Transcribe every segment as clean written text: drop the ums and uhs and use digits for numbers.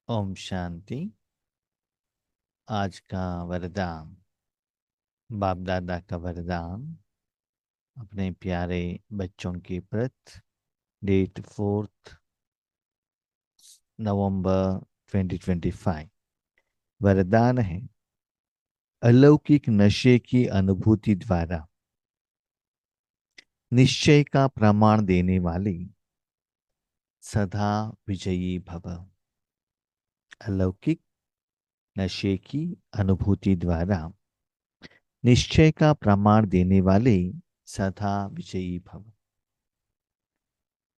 ओम शांति। आज का वरदान, बाप दादा का वरदान अपने प्यारे बच्चों के प्रति। डेट 4 नवंबर 2025। वरदान है, अलौकिक नशे की अनुभूति द्वारा निश्चय का प्रमाण देने वाली सदा विजयी भव। अलौकिक नशे की अनुभूति द्वारा निश्चय का प्रमाण देने वाले सदा विजयी भव।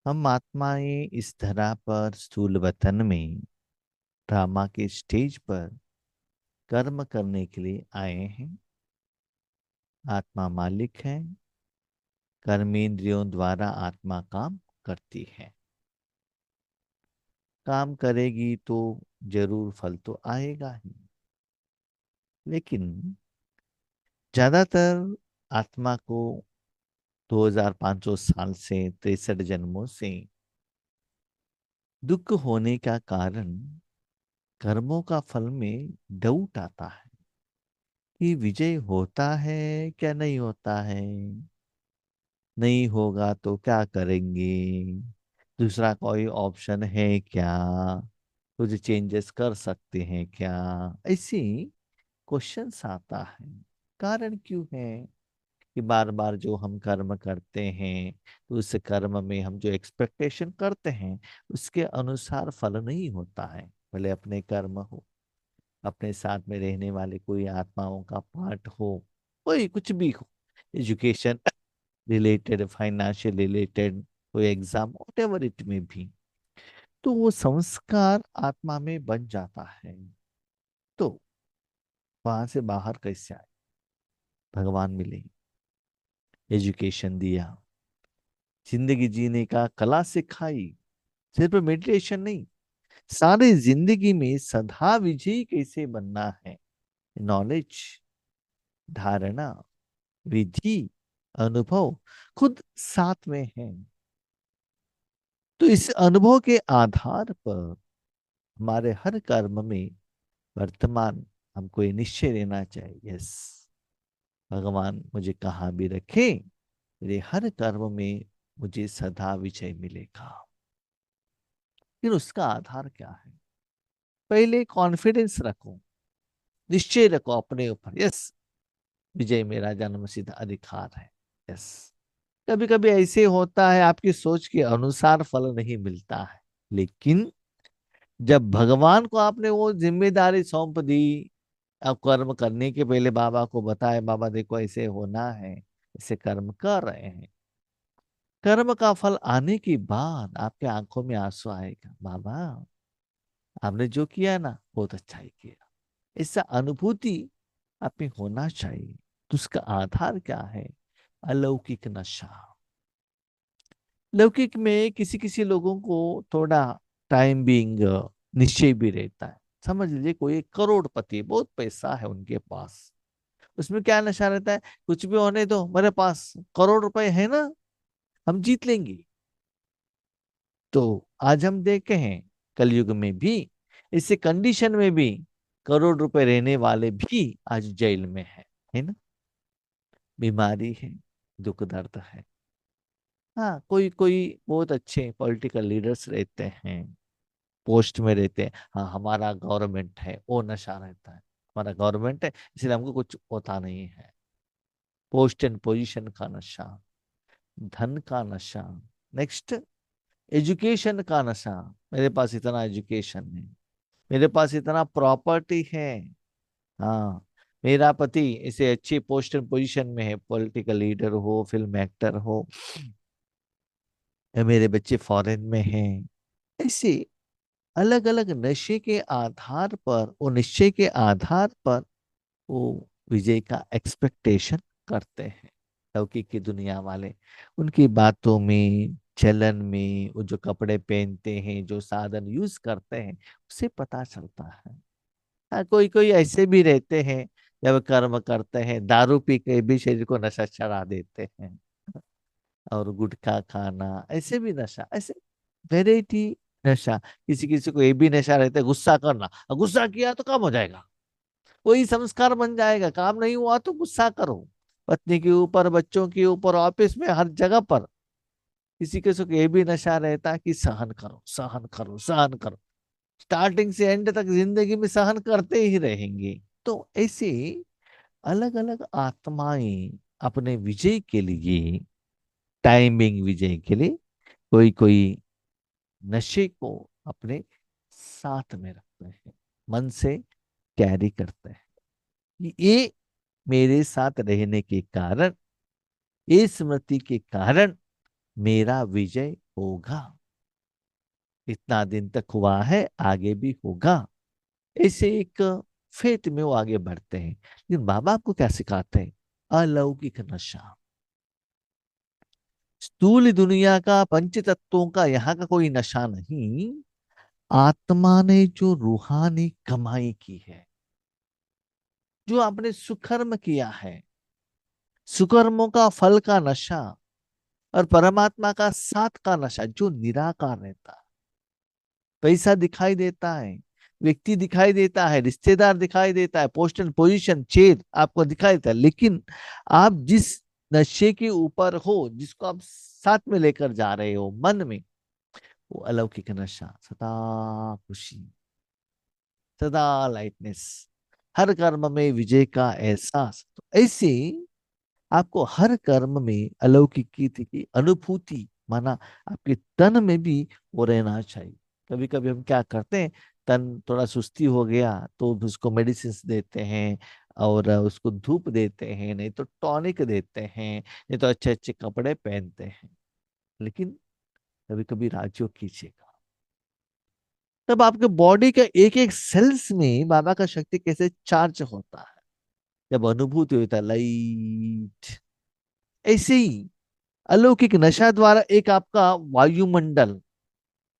हम आत्माएं इस धरा पर स्थूल वतन में ड्रामा के स्टेज पर कर्म करने के लिए आए हैं। आत्मा मालिक है। कर्मेंद्रियों द्वारा आत्मा काम करती है। काम करेगी तो जरूर फल तो आएगा ही। लेकिन ज्यादातर आत्मा को 2500 साल से 63 जन्मों से दुख होने का कारण कर्मों का फल में डाउट आता है कि विजय होता है क्या नहीं होता है। नहीं होगा तो क्या करेंगे, दूसरा कोई ऑप्शन है क्या, कुछ चेंजेस कर सकते हैं क्या। ऐसी क्वेश्चंस आता है। कारण क्यों है कि बार बार जो हम कर्म करते हैं तो उस कर्म में हम जो एक्सपेक्टेशन करते हैं उसके अनुसार फल नहीं होता है। भले अपने कर्म हो, अपने साथ में रहने वाले कोई आत्माओं का पार्ट हो, कोई कुछ भी हो, एजुकेशन रिलेटेड, फाइनेंशियल रिलेटेड, कोई एग्जाम, वट एवर इट में भी, तो वो संस्कार आत्मा में बन जाता है। तो वहां से बाहर कैसे आए? भगवान मिले, एजुकेशन दिया, जिंदगी जीने का कला सिखाई। सिर्फ मेडिटेशन नहीं, सारे जिंदगी में सदा विजयी कैसे बनना है, नॉलेज, धारणा, विधि, अनुभव खुद साथ में है। तो इस अनुभव के आधार पर हमारे हर कर्म में वर्तमान हमको ये निश्चय लेना चाहिए, यस, भगवान मुझे कहाँ भी रखे, मेरे हर कर्म में मुझे सदा विजय मिलेगा। फिर उसका आधार क्या है? पहले कॉन्फिडेंस रखो, निश्चय रखो अपने ऊपर, यस, विजय मेरा जन्मसिद्ध अधिकार है। यस, कभी कभी ऐसे होता है आपकी सोच के अनुसार फल नहीं मिलता है, लेकिन जब भगवान को आपने वो जिम्मेदारी सौंप दी, अब कर्म करने के पहले बाबा को बताए, बाबा देखो ऐसे होना है, ऐसे कर्म कर रहे हैं, कर्म का फल आने के बाद आपके आंखों में आंसू आएगा, बाबा आपने जो किया ना बहुत अच्छा ही किया। ऐसा अनुभूति आप में होना चाहिए। तो उसका आधार क्या है? अलौकिक नशा। लौकिक में किसी किसी लोगों को थोड़ा टाइम बीइंग निश्चय भी रहता है। समझ लीजिए कोई एक करोड़पति, बहुत पैसा है उनके पास, उसमें क्या नशा रहता है, कुछ भी होने दो, मेरे पास करोड़ रुपए है ना, हम जीत लेंगे। तो आज हम देखे हैं कलयुग में भी, इसी कंडीशन में भी करोड़ रुपए रहने वाले भी आज जेल में है ना। बीमारी है, दुख दर्द है। हाँ, कोई कोई बहुत अच्छे पॉलिटिकल लीडर्स रहते हैं, पोस्ट में रहते हैं, हाँ हमारा गवर्नमेंट है, वो नशा रहता है, हमारा गवर्नमेंट है इसलिए हमको कुछ होता नहीं है। पोस्ट एंड पोजीशन का नशा, धन का नशा, नेक्स्ट एजुकेशन का नशा, मेरे पास इतना एजुकेशन है, मेरे पास इतना प्रॉपर्टी है, हाँ, मेरा पति इसे अच्छी पोस्ट एंड पोजीशन में है, पॉलिटिकल लीडर हो, फिल्म एक्टर हो, या मेरे बच्चे फॉरेन में हैं। ऐसे अलग अलग नशे के आधार पर, वो निश्चय के आधार पर वो विजय का एक्सपेक्टेशन करते हैं। लौकिक की दुनिया वाले उनकी बातों में, चलन में, वो जो कपड़े पहनते हैं, जो साधन यूज करते हैं, उससे पता चलता है। हाँ, कोई कोई ऐसे भी रहते हैं, जब कर्म करते हैं दारू पी के भी शरीर को नशा चढ़ा देते हैं, और गुटखा खाना, ऐसे भी नशा, ऐसे वेराइटी नशा। किसी किसी को ये भी नशा रहता है गुस्सा करना, और गुस्सा किया तो काम हो जाएगा, वही संस्कार बन जाएगा, काम नहीं हुआ तो गुस्सा करो, पत्नी के ऊपर, बच्चों के ऊपर, ऑफिस में, हर जगह पर। किसी किसी को ये भी नशा रहता है कि सहन करो, सहन करो, सहन करो, स्टार्टिंग से एंड तक जिंदगी में सहन करते ही रहेंगे। तो ऐसे अलग अलग आत्माएं अपने विजय के लिए, टाइमिंग विजय के लिए, कोई कोई नशे को अपने साथ में रखते हैं, मन से कैरी करते हैं कि ये मेरे साथ रहने के कारण, ये स्मृति के कारण मेरा विजय होगा, इतना दिन तक हुआ है, आगे भी होगा। ऐसे एक फेथ में वो आगे बढ़ते हैं। लेकिन बाबा आपको क्या सिखाते हैं? अलौकिक नशा, स्थूल दुनिया का, पंच तत्वों का यहाँ का कोई नशा नहीं। आत्मा ने जो रूहानी कमाई की है, जो आपने सुकर्म किया है, सुकर्मों का फल का नशा, और परमात्मा का साथ का नशा जो निराकार रहता है। पैसा दिखाई देता है, व्यक्ति दिखाई देता है, रिश्तेदार दिखाई देता है, पोस्ट एंड पोजीशन, चेयर आपको दिखाई देता है, लेकिन आप जिस नशे के ऊपर हो, जिसको आप साथ में लेकर जा रहे हो मन में, वो अलौकिक नशा, सदा खुशी, सदा लाइटनेस, हर कर्म में विजय का एहसास। तो ऐसे आपको हर कर्म में अलौकिक की अनुभूति, माना आपके तन में भी वो रहना चाहिए। कभी कभी हम क्या करते हैं, तन थोड़ा सुस्ती हो गया तो उसको मेडिसिन देते हैं, और उसको धूप देते हैं, नहीं तो टॉनिक देते हैं, नहीं तो अच्छे अच्छे कपड़े पहनते हैं। लेकिन कभी कभी राज्यों कीजिएगा, तब आपके बॉडी के एक एक सेल्स में बाबा का शक्ति कैसे चार्ज होता है, जब अनुभूति होता है लाइट। ऐसे ही अलौकिक नशा द्वारा एक आपका वायुमंडल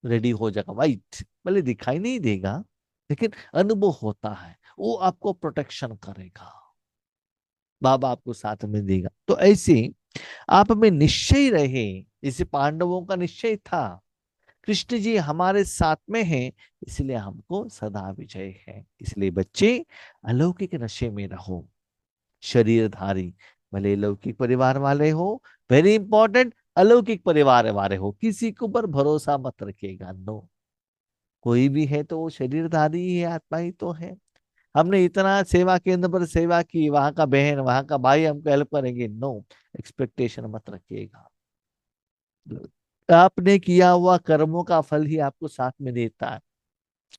रेडी हो जाएगा, वाइट, भले दिखाई नहीं देगा, लेकिन अनुभव होता है, वो आपको प्रोटेक्शन करेगा, बाबा आपको साथ में देगा। तो ऐसे आप में निश्चय रहे, जैसे पांडवों का निश्चय था, कृष्ण जी हमारे साथ में हैं, इसलिए हमको सदा विजय है। इसलिए बच्चे अलौकिक नशे में रहो, शरीरधारी, भले लौकिक परिवार वाले हो, वेरी इंपॉर्टेंट, अलौकिक परिवार वाले हो, किसी के ऊपर भरोसा मत रखिएगा, नो। कोई भी है तो वो शरीरधारी ही है, आत्मा ही तो है। हमने इतना सेवा केंद्र पर सेवा की, वहां का बहन, वहां का भाई हमको हेल्प करेंगे, नो, एक्सपेक्टेशन मत रखिएगा। आपने किया हुआ कर्मों का फल ही आपको साथ में देता है।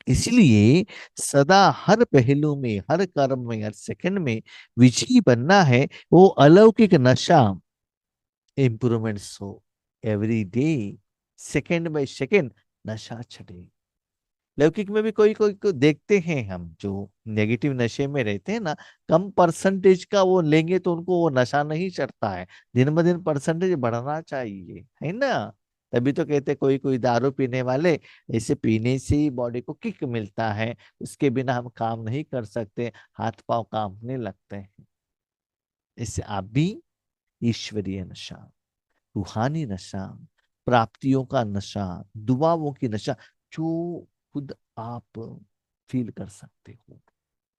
इसलिए सदा हर पहलू में, हर कर्म में, हर सेकंड में विजयी बनना है। वो अलौकिक नशा, इंप्रूवमेंट्स हो, every day, second by second नशा चढ़े। लौकिक में भी कोई कोई को देखते हैं हम, जो नेगेटिव नशे में रहते हैं ना, कम परसेंटेज का वो लेंगे तो उनको वो नशा नहीं चढ़ता है। दिन ब दिन परसेंटेज बढ़ना चाहिए, है ना। तभी तो कहते हैं कोई कोई दारू पीने वाले, ऐसे पीने से ही बॉडी को किक मिलता है, उसके बिना हम काम नहीं कर सकते, हाथ पांव कांपने लगते हैं। इससे आप भी ईश्वरीय नशा, रूहानी नशा, प्राप्तियों का नशा, दुआओं की नशा, जो खुद आप फील कर सकते हो,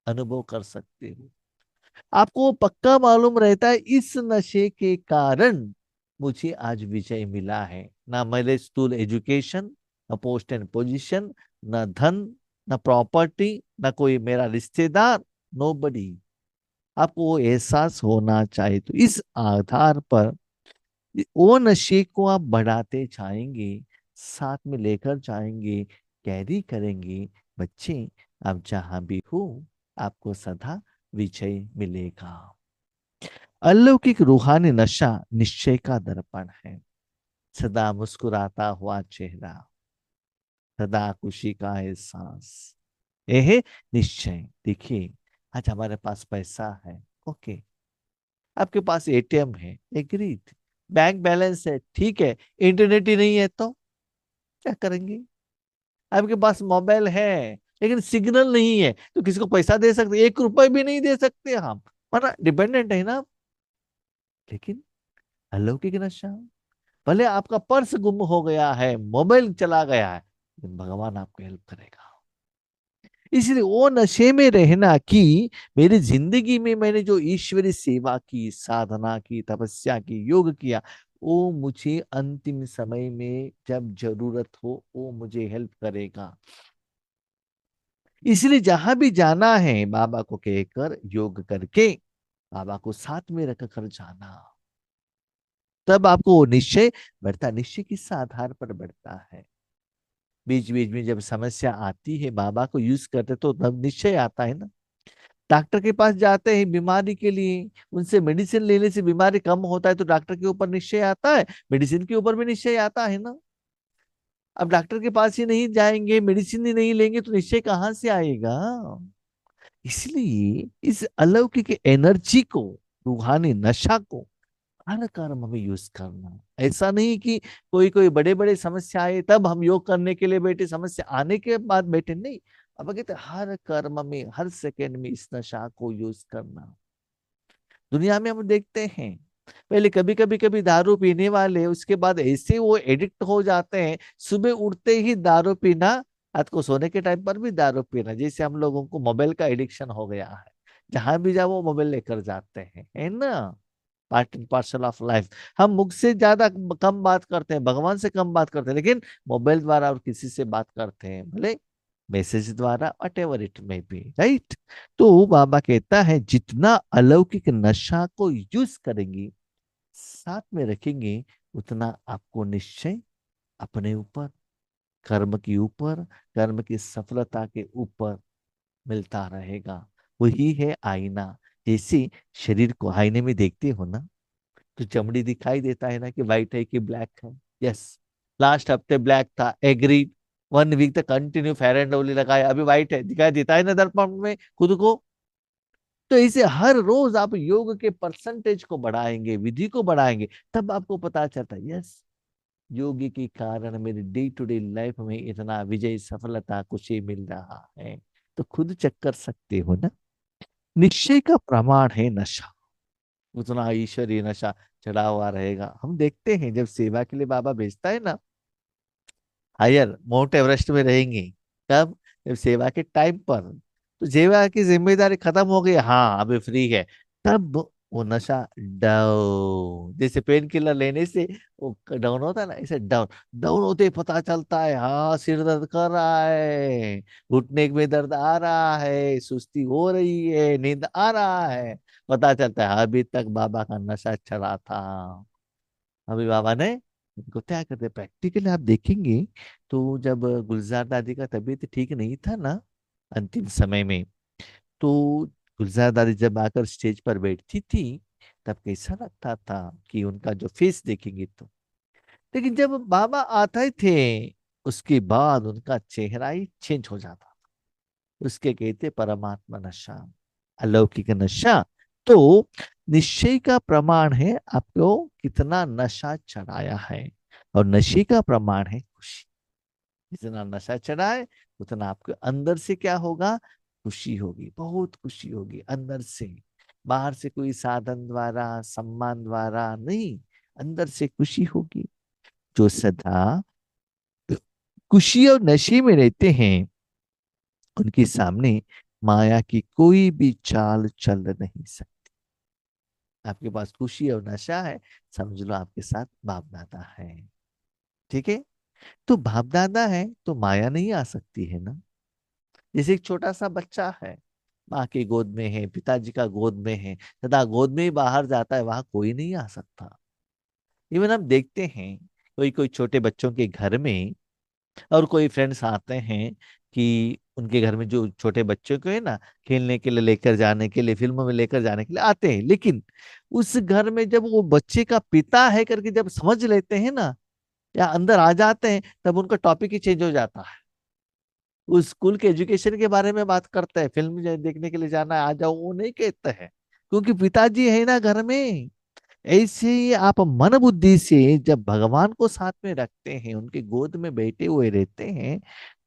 अनुभव कर सकते हो, आपको पक्का मालूम रहता है इस नशे के कारण मुझे आज विजय मिला है। ना मेरे स्थूल एजुकेशन, ना पोस्ट एंड पोजीशन, ना धन, ना प्रॉपर्टी, ना कोई मेरा रिश्तेदार, नोबडी। आपको वो एहसास होना चाहिए। तो इस आधार पर वो नशे को आप बढ़ाते जाएंगे, साथ में लेकर जाएंगे, कैरी करेंगे। बच्चे, आप जहां भी हो, आपको सदा विजय मिलेगा। अलौकिक रूहानी नशा निश्चय का दर्पण है, सदा मुस्कुराता हुआ चेहरा, सदा खुशी का एहसास, यह है निश्चय। देखिए, आज हमारे पास पैसा है, ओके, आपके पास एटीएम है, एग्रीड, बैंक बैलेंस है, ठीक है, इंटरनेट ही नहीं है तो क्या करेंगे? आपके पास मोबाइल है, लेकिन सिग्नल नहीं है तो किसी को पैसा दे सकते? 1 रुपए भी नहीं दे सकते हम, वरना डिपेंडेंट है ना। लेकिन अलौकिक नशा, भले आपका पर्स गुम हो गया है, मोबाइल चला गया है, भगवान आपको हेल्प करेगा। इसलिए वो नशे में रहना कि मेरी जिंदगी में मैंने जो ईश्वरीय सेवा की, साधना की, तपस्या की, योग किया, वो मुझे अंतिम समय में जब जरूरत हो वो मुझे हेल्प करेगा। इसलिए जहां भी जाना है बाबा को कहकर योग करके बाबा को साथ में रख कर जाना, तब आपको वो निश्चय बढ़ता। निश्चय किस आधार पर बढ़ता है? बीच बीच में जब समस्या आती है बाबा को यूज करते तो तब निश्चय आता है ना। डॉक्टर के पास जाते हैं बीमारी के लिए, उनसे मेडिसिन लेने से बीमारी कम होता है तो डॉक्टर के ऊपर निश्चय आता है, मेडिसिन के ऊपर भी निश्चय आता है ना। अब डॉक्टर के पास ही नहीं जाएंगे, मेडिसिन ही नहीं लेंगे तो निश्चय कहाँ से आएगा? इसलिए इस अलौकिक एनर्जी को, रूहानी नशा को हर कर्म में यूज करना। ऐसा नहीं कि कोई कोई बड़े बड़े समस्या आए तब हम योग करने के लिए बैठे, समस्या आने के बाद बैठे नहीं। अब कहते हर कर्म में, हर सेकंड में इस नशा को यूज करना। दुनिया में हम देखते हैं पहले कभी कभी कभी दारू पीने वाले उसके बाद ऐसे वो एडिक्ट हो जाते हैं, सुबह उठते ही दारू पीना, रात को सोने के टाइम पर भी दारू पीना। जैसे हम लोगों को मोबाइल का एडिक्शन हो गया है, जहां भी जाओ वो मोबाइल लेकर जाते हैं, है ना। Part and parcel of life. हम मुख से ज्यादा कम बात करते हैं, भगवान से कम बात करते हैं, लेकिन मोबाइल द्वारा और किसी से बात करते हैं, भले मैसेज द्वारा, वट एवर इट में बी, राइट। तो बाबा कहता है जितना अलौकिक नशा को यूज करेंगी, साथ में रखेंगे, उतना आपको निश्चय अपने ऊपर, कर्म के ऊपर, कर्म की सफलता के ऊपर मिलता रहेगा। वही है आईना। जैसे शरीर को आईने में देखते हो ना, तो चमड़ी दिखाई देता है ना कि व्हाइट है कि ब्लैक है। यस, लास्ट हफ्ते ब्लैक था, एग्री। 1 वीक तक कंटिन्यू फेयर एंड लवली लगाया, अभी व्हाइट है, दिखाई देता है ना दर्पण में खुद को। तो इसे हर रोज आप योग के परसेंटेज को बढ़ाएंगे, विधि को बढ़ाएंगे, तब आपको पता चलता है यस, योग के कारण मेरे डे टू डे लाइफ में इतना विजय, सफलता, खुशी मिल रहा है। तो खुद चेक कर सकते हो ना। निश्चय का प्रमाण है नशा, उतना ईश्वरीय नशा चढ़ा हुआ रहेगा। हम देखते हैं जब सेवा के लिए बाबा भेजता है ना, हायर माउंट एवरेस्ट में रहेंगे, कब? जब सेवा के टाइम पर। तो सेवा की जिम्मेदारी खत्म हो गई, हाँ अभी फ्री है, तब वो नशा डाउन। जैसे पेन किलर लेने से वो डाउन होता है ना, ऐसे डाउन। डाउन होते ही पता चलता है हाँ सिर दर्द कर रहा है, घुटने में दर्द आ रहा है, सुस्ती हो रही है, नींद आ रहा है। पता चलता है अभी तक बाबा का नशा चढ़ा था। अभी बाबा ने उनको क्या करते, प्रैक्टिकली आप देखेंगे। तो जब गुलजार दादी का तबीयत ठीक नहीं था ना अंतिम समय में, तो गुलजार दादी जब आकर स्टेज पर बैठती थी, तब कैसा लगता था कि उनका जो फेस देखेंगे तो। लेकिन जब बाबा आते थे उसके बाद उनका चेहरा ही चेंज हो जाता। उसके कहते परमात्मा नशा, अलौकिक नशा। तो निश्चय का प्रमाण है आपको कितना नशा चढ़ाया है, और नशे का प्रमाण है खुशी। जितना नशा चढ़ाए उतना आपके अंदर से क्या होगा? खुशी होगी, बहुत खुशी होगी अंदर से। बाहर से कोई साधन द्वारा, सम्मान द्वारा नहीं, अंदर से खुशी होगी। जो सदा खुशी और नशे में रहते हैं उनके सामने माया की कोई भी चाल चल नहीं सकती। आपके पास खुशी और नशा है, समझ लो आपके साथ बाप दादा है। ठीक है, तो बाप दादा है तो माया नहीं आ सकती है ना। जैसे एक छोटा सा बच्चा है, माँ की गोद में है, पिताजी का गोद में है, सदा गोद में ही बाहर जाता है, वहां कोई नहीं आ सकता। इवन हम देखते हैं कोई कोई छोटे बच्चों के घर में, और कोई फ्रेंड्स आते हैं कि उनके घर में जो छोटे बच्चों को है ना, खेलने के लिए लेकर जाने के लिए, फिल्मों में लेकर जाने के लिए आते हैं, लेकिन उस घर में जब वो बच्चे का पिता है करके जब समझ लेते हैं ना, या अंदर आ जाते हैं, तब उनका टॉपिक ही चेंज हो जाता है। उस स्कूल के एजुकेशन के बारे में बात करते हैं, फिल्म देखने के लिए जाना है आ जाओ, वो नहीं कहते हैं, क्योंकि पिताजी है ना घर में। ऐसे ही आप मन बुद्धि से जब भगवान को साथ में रखते हैं, उनके गोद में बैठे हुए रहते हैं,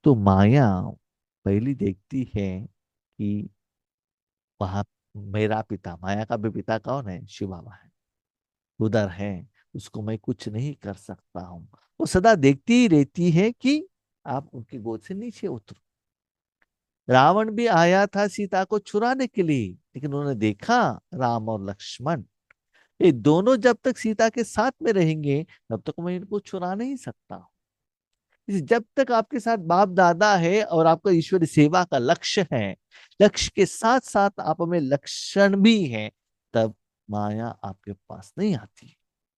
तो माया पहली देखती है कि वहां मेरा पिता, माया का भी पिता कौन है? शिव बाबा है, उधर है, उसको मैं कुछ नहीं कर सकता हूँ। वो सदा देखती ही रहती है कि आप उनकी गोद से नीचे उतरो। रावण भी आया था सीता को चुराने के लिए, लेकिन उन्होंने देखा राम और लक्ष्मण, ये दोनों जब तक सीता के साथ में रहेंगे तब तक मैं इनको चुरा नहीं सकता। जब तक आपके साथ बाप दादा है और आपका ईश्वरी सेवा का लक्ष्य है, लक्ष्य के साथ साथ आप में लक्षण भी हैं, तब माया आपके पास नहीं आती।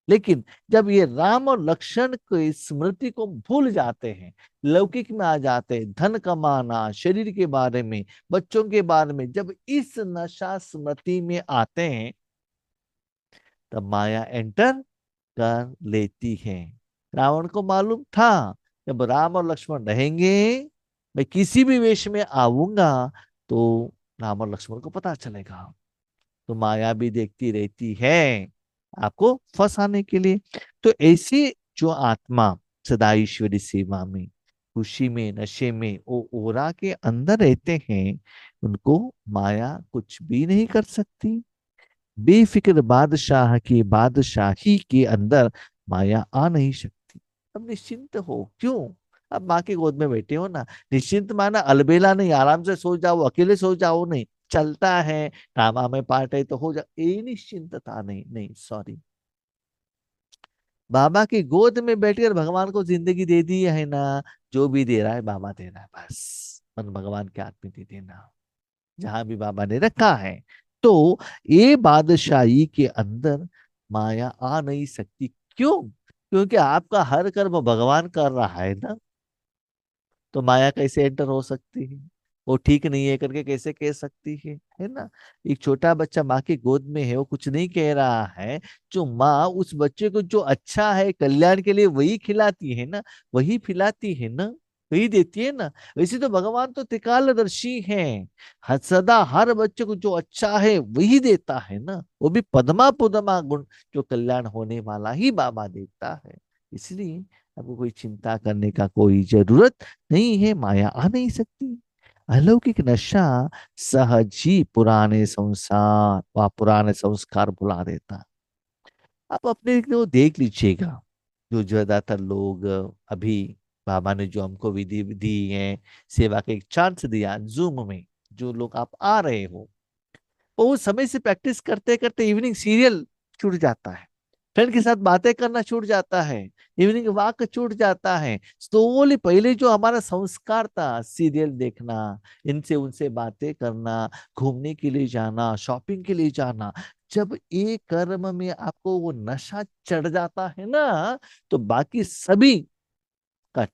लेकिन जब ये राम और लक्ष्मण की स्मृति को भूल जाते हैं, लौकिक में आ जाते हैं, धन कमाना, शरीर के बारे में, बच्चों के बारे में, जब इस नशा स्मृति में आते हैं, तब माया एंटर कर लेती है। रावण को मालूम था जब राम और लक्ष्मण रहेंगे, मैं किसी भी वेश में आऊंगा तो राम और लक्ष्मण को पता चलेगा। तो माया भी देखती रहती है आपको फंसाने के लिए। तो ऐसे जो आत्मा सदा ईश्वरी सेवा में, खुशी में, नशे में, वो ओरा के अंदर रहते हैं, उनको माया कुछ भी नहीं कर सकती। बेफिक्र बादशाह की बादशाही के अंदर माया आ नहीं सकती। अब निश्चिंत हो क्यों? अब माँ की गोद में बैठे हो ना। निश्चिंत माना अलबेला नहीं, आराम से सो जाओ, अकेले सो जाओ नहीं, चलता है, ड्रामा में पार्ट है तो हो जा, ये निश्चिंतता नहीं, नहीं सॉरी। बाबा की गोद में बैठकर भगवान को जिंदगी दे दी है ना, जो भी दे रहा है बाबा दे रहा है, बस मन भगवान के हाथ में दे देना, जहां भी बाबा ने रखा है। तो ये बादशाही के अंदर माया आ नहीं सकती। क्यों? क्योंकि आपका हर कर्म भगवान कर रहा है ना, तो माया कैसे एंटर हो सकती है? वो ठीक नहीं है करके कैसे कह सकती है ना? एक छोटा बच्चा माँ की गोद में है, वो कुछ नहीं कह रहा है, जो माँ उस बच्चे को जो अच्छा है कल्याण के लिए वही खिलाती है ना, वही पिलाती है ना, वही देती है ना। वैसे तो भगवान तो त्रिकालदर्शी हैं, हर सदा हर बच्चे को जो अच्छा है वही देता है ना, वो भी पद्मा पुदमा गुण, जो कल्याण होने वाला ही बाबा देता है। इसलिए आपको कोई चिंता करने का कोई जरूरत नहीं है, माया आ नहीं सकती। अलौकिक नशा सहज ही पुराने संसार व पुराने संस्कार भुला देता। आप अपने को देख लीजिएगा, जो ज्यादातर लोग अभी, बाबा ने जो हमको विधि दी है, सेवा का एक चांस दिया जूम में, जो लोग आप आ रहे हो, वो समय से प्रैक्टिस करते करते इवनिंग सीरियल छूट जाता है, फ्रेंड के साथ बातें करना छूट जाता है, इवनिंग वॉक छूट जाता है। स्लोली पहले जो हमारा संस्कार था, सीरियल देखना, इनसे उनसे बातें करना, घूमने के लिए जाना, शॉपिंग के लिए जाना, जब एक कर्म में आपको वो नशा चढ़ जाता है ना, तो बाकी सभी कट,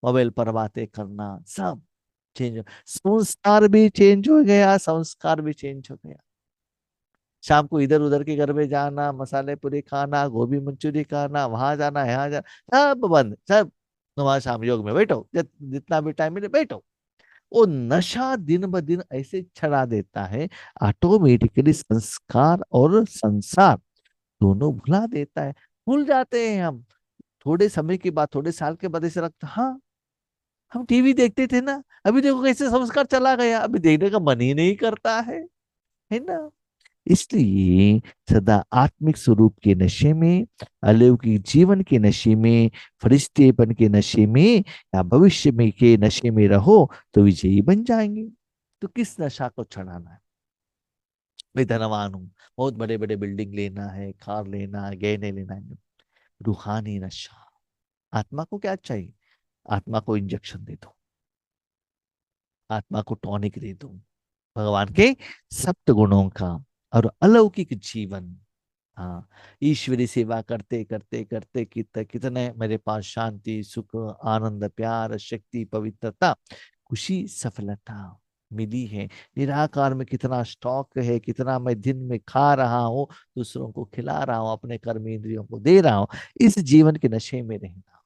मोबाइल पर बातें करना सब चेंज, संस्कार भी चेंज हो गया, संस्कार भी चेंज हो गया। शाम को इधर उधर के घर में जाना, मसाले पूरी खाना, गोभी मंचूरी खाना, वहां जाना, यहाँ जाना, सब बंद, सब। वहां शाम योग में बैठो, जितना भी टाइम मिले बैठो। वो नशा दिन ब दिन ऐसे छड़ा देता है, ऑटोमेटिकली संस्कार और संसार दोनों भुला देता है। भूल जाते हैं हम, थोड़े समय के बाद, थोड़े साल के बाद ऐसे लगता, हाँ हम टीवी देखते थे ना, अभी देखो कैसे संस्कार चला गया, अभी देखने का मन ही नहीं करता है ना। इसलिए सदा आत्मिक स्वरूप के नशे में, अलौकिक जीवन के नशे में, फरिश्तेपन के नशे में, या भविष्य में के नशे में रहो तो विजयी बन जाएंगे। तो किस नशा को चढ़ाना है? मैं धनवान हूं, बहुत बड़े बड़े बिल्डिंग लेना है, कार लेना है, गहने लेना है। रूहानी नशा। आत्मा को क्या चाहिए? आत्मा को इंजेक्शन दे दो, आत्मा को टॉनिक दे दो, भगवान के सप्त गुणों का और अलौकिक जीवन। हाँ, ईश्वरी सेवा करते करते करते कितने मेरे पास शांति, सुख, आनंद, प्यार, शक्ति, पवित्रता, खुशी, सफलता मिली है। निराकार में कितना स्टॉक है, कितना मैं दिन में खा रहा हूँ, दूसरों को खिला रहा हूँ, अपने कर्म इंद्रियों को दे रहा हूँ। इस जीवन के नशे में रहना।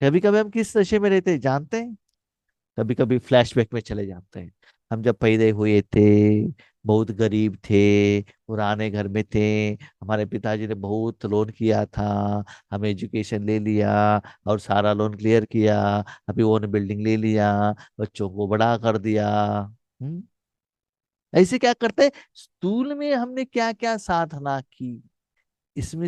कभी कभी हम किस नशे में रहते हैं जानते हैं? कभी कभी फ्लैशबैक में चले जाते हैं। हम जब पैदा हुए थे, बहुत गरीब थे, पुराने घर में थे, हमारे पिताजी ने बहुत लोन किया था, हमें एजुकेशन ले लिया और सारा लोन क्लियर किया, अभी ओन बिल्डिंग ले लिया, बच्चों को बड़ा कर दिया। हम्म, ऐसे क्या करते? स्थूल में हमने क्या क्या साधना की, इसमें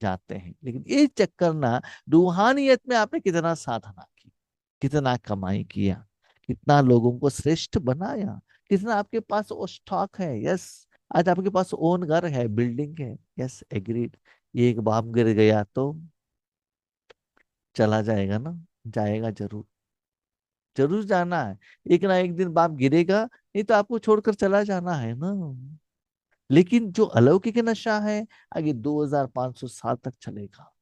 जाते हैं। लेकिन ये चक्कर ना, रूहानियत में आपने कितना साधना की, कितना कमाई किया, कितना लोगों को श्रेष्ठ बनाया, कितना आपके पास वो स्टॉक है। यस, आज आपके पास ओन घर है, बिल्डिंग है। Yes, agreed. ये एक बाप गिर गया तो चला जाएगा ना, जाएगा जरूर, जरूर जाना है। एक ना एक दिन बाप गिरेगा, नहीं तो आपको छोड़कर चला जाना है ना। लेकिन जो अलौकिक नशा है, आगे 2500 साल तक चलेगा,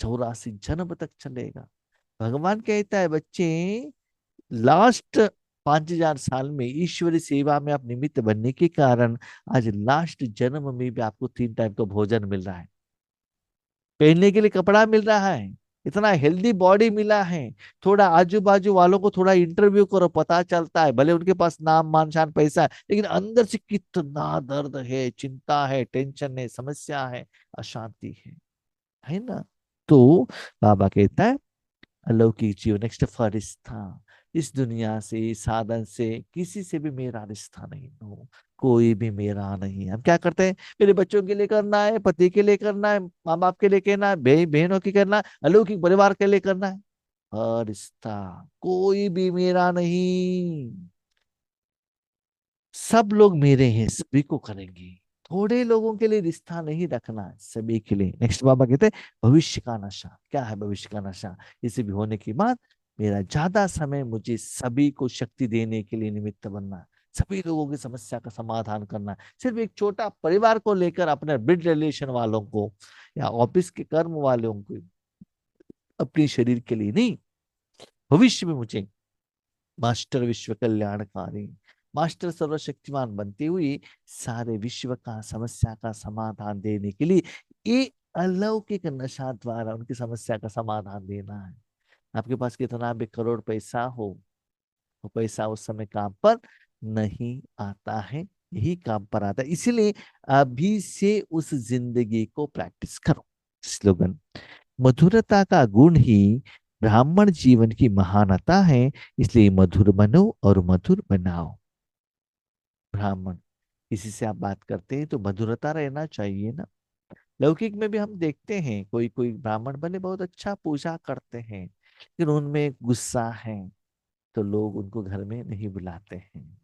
84 जन्म तक चलेगा। भगवान कहता है बच्चे, लास्ट 5000 साल में ईश्वरी सेवा में आप निमित्त बनने के कारण आज लास्ट जन्म में भी आपको 3 टाइम का भोजन मिल रहा है, पहनने के लिए कपड़ा मिल रहा है, इतना हेल्दी बॉडी मिला है। थोड़ा आजू बाजू वालों को थोड़ा इंटरव्यू करो, पता चलता है भले उनके पास नाम मान शान पैसा है, लेकिन अंदर से कितना दर्द है, चिंता है, टेंशन है, समस्या है, अशांति है ना। तो बाबा कहता है अलौकिक जीवन, नेक्स्ट फरिश्ता, इस दुनिया से, इस साधन से किसी से भी मेरा रिश्ता नहीं हो, कोई भी मेरा नहीं है। हम क्या करते हैं, मेरे बच्चों के लिए करना है, पति के लिए करना है, माँ बाप के लिए करना है, बहनों के करना है, अलौकिक परिवार के लिए करना है। फरिश्ता, कोई भी मेरा नहीं, सब लोग मेरे हैं, सभी को करेंगे। थोड़े लोगों के लिए रिश्ता नहीं रखना है, सभी के लिए। नेक्स्ट बाबा कहते हैं भविष्य का नशा। क्या है भविष्य का नशा? इसे भी होने के बाद मेरा ज्यादा समय मुझे सभी को शक्ति देने के लिए निमित्त बनना है, सभी लोगों की समस्या का समाधान करना है। सिर्फ एक छोटा परिवार को लेकर, अपने ब्लड रिलेशन वालों को या ऑफिस के कर्म वालों को, अपने शरीर के लिए नहीं। भविष्य में मुझे मास्टर विश्व कल्याणकारी, मास्टर सर्वशक्तिमान बनते हुए सारे विश्व का समस्या का समाधान देने के लिए ये अलौकिक नशा द्वारा उनकी समस्या का समाधान देना है। आपके पास कितना भी करोड़ पैसा हो, वो पैसा उस समय काम पर नहीं आता है, यही काम पर आता है। इसीलिए अभी से उस जिंदगी को प्रैक्टिस करो। स्लोगन, मधुरता का गुण ही ब्राह्मण जीवन की महानता है, इसलिए मधुर बनो और मधुर बनाओ। ब्राह्मण, किसी से आप बात करते हैं तो मधुरता रहना चाहिए ना। लौकिक में भी हम देखते हैं कोई कोई ब्राह्मण बने बहुत अच्छा पूजा करते हैं, लेकिन उनमें गुस्सा है, तो लोग उनको घर में नहीं बुलाते हैं।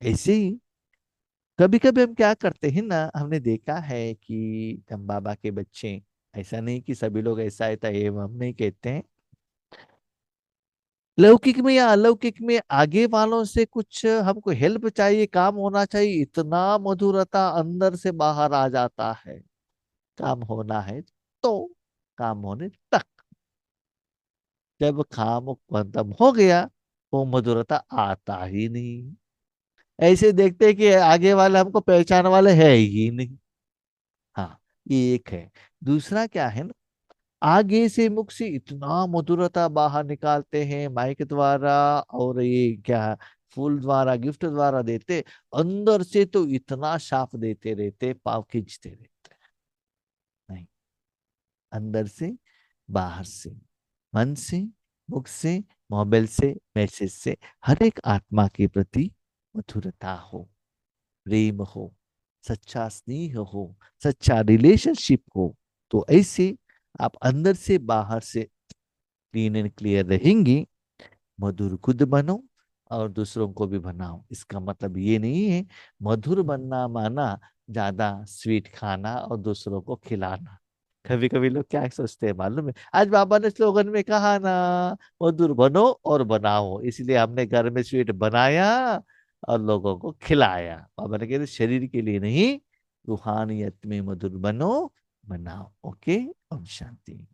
ऐसे ही कभी कभी हम क्या करते हैं ना, हमने देखा है कि हम बाबा के बच्चे, ऐसा नहीं कि सभी लोग ऐसा है तो ये हम नहीं कहते हैं, लौकिक में या अलौकिक में आगे वालों से कुछ हमको हेल्प चाहिए, काम होना चाहिए, इतना मधुरता अंदर से बाहर आ जाता है। काम होना है तो काम होने तक, जब काम खत्म हो गया वो मधुरता आता ही नहीं। ऐसे देखते हैं कि आगे वाले हमको पहचान वाले है ही नहीं। हाँ, ये एक है। दूसरा क्या है ना, आगे से मुख से इतना मधुरता बाहर निकालते हैं माइक द्वारा, और ये क्या, फूल द्वारा, गिफ्ट द्वारा देते, अंदर से तो इतना साफ देते रहते, पाव खींचते रहते। नहीं, अंदर से, बाहर से, मन से, मुख से, मोबाइल से, मैसेज से, हर एक आत्मा के प्रति मधुरता हो, प्रेम हो, सच्चा स्नेह हो, सच्चा रिलेशनशिप हो। तो ऐसे आप अंदर से बाहर से क्लीन एंड क्लियर रहेंगी। मधुर खुद बनो और दूसरों को भी बनाओ। इसका मतलब ये नहीं है मधुर बनना माना ज्यादा स्वीट खाना और दूसरों को खिलाना। कभी कभी लोग क्या सोचते हैं मालूम है, आज बाबा ने स्लोगन में कहा ना, मधुर बनो और बनाओ, इसलिए हमने घर में स्वीट बनाया और लोगों को खिलाया। बाबा ने कहते शरीर के लिए नहीं, रूहानियत में मधुर बनो, बनाओ। ओके, ओम शांति।